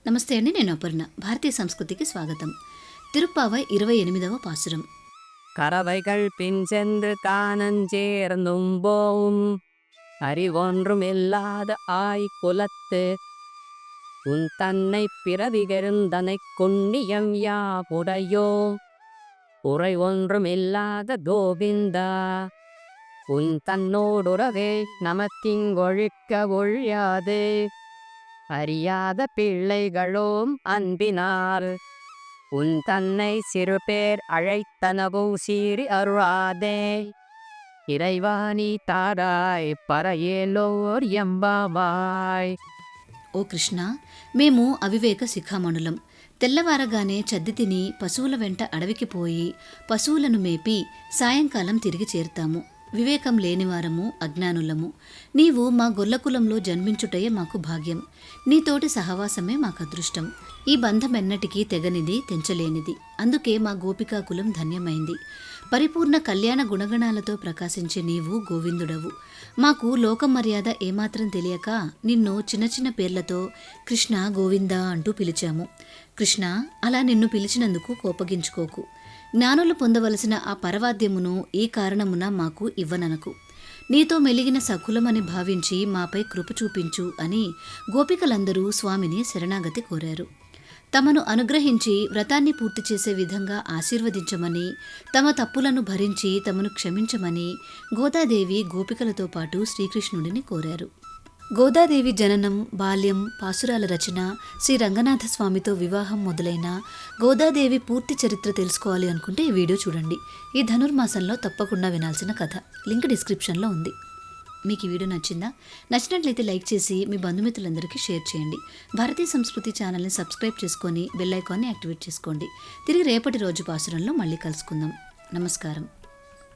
నమస్తే అండి, నేను అపర్ణ. భారతీయ సంస్కృతికి స్వాగతం. తిరుప్పావై 28వ పాసురం. கறவைகள் பின் சென்று காணஞ்சேர்ந்தும் போவும் அறிவொன்றும் இல்லாத ஆய் குலத்து உன் தன்னை பிறவிகருந்தனைக் குண்ணியம் யாவுடையோ உரை ஒன்றும் இல்லாத கோவிந்தா உன் தன்னோடுறவே நமக்கிங்கொழிக்க ஒழியாது அறியாத பிள்ளைகளோம் அன்பினார் உன் தன்னை சிறுபேர் அழைத்தனவும் சீறி அருளாதே இறைவாணி தாராய் பரையேலோர் ఎంబావాయ్. ఓ కృష్ణ, మేము అవివేక శిఖామణులం. తెల్లవారగానే చద్ది తిని పశువుల వెంట అడవికి పోయి పశువులను మేపి సాయంకాలం తిరిగి చేరుతాము. వివేకం లేనివారము, అజ్ఞానులము. నీవు మా గొల్లకులంలో జన్మించుటయే మాకు భాగ్యం. నీతోటి సహవాసమే మాకు అదృష్టం. ఈ బంధమెన్నటికీ తెగనిది, తెంచలేనిది. అందుకే మా గోపికా కులం ధన్యమైంది. పరిపూర్ణ కళ్యాణ గుణగణాలతో ప్రకాశించే నీవు గోవిందుడవు. మాకు లోక మర్యాద ఏమాత్రం తెలియక నిన్ను చిన్న చిన్న పేర్లతో కృష్ణ, గోవిందా అంటూ పిలిచాము. కృష్ణ, అలా నిన్ను పిలిచినందుకు కోపగించుకోకు. జ్ఞానులు పొందవలసిన ఆ పరవాద్యమును ఈ కారణమున మాకు ఇవ్వననకు. నీతో మెలిగిన సకులమని భావించి మాపై కృప చూపించు అని గోపికలందరూ స్వామిని శరణాగతి కోరారు. తమను అనుగ్రహించి వ్రతాన్ని పూర్తి చేసే విధంగా ఆశీర్వదించమని, తమ తప్పులను భరించి తమను క్షమించమని గోదాదేవి గోపికలతో పాటు శ్రీకృష్ణుడిని కోరారు. గోదాదేవి జననం, బాల్యం, పాసురాల రచన, శ్రీ రంగనాథస్వామితో వివాహం మొదలైన గోదాదేవి పూర్తి చరిత్ర తెలుసుకోవాలి అనుకుంటే ఈ వీడియో చూడండి. ఈ ధనుర్మాసంలో తప్పకుండా వినాల్సిన కథ. లింక్ డిస్క్రిప్షన్లో ఉంది. మీకు ఈ వీడియో నచ్చిందా? నచ్చినట్లయితే లైక్ చేసి మీ బంధుమిత్రులందరికీ షేర్ చేయండి. భారతీయ సంస్కృతి ఛానల్ని సబ్స్క్రైబ్ చేసుకొని బెల్ ఐకాన్ని యాక్టివేట్ చేసుకోండి. తిరిగి రేపటి రోజు పాసురంలో మళ్ళీ కలుసుకుందాం. నమస్కారం.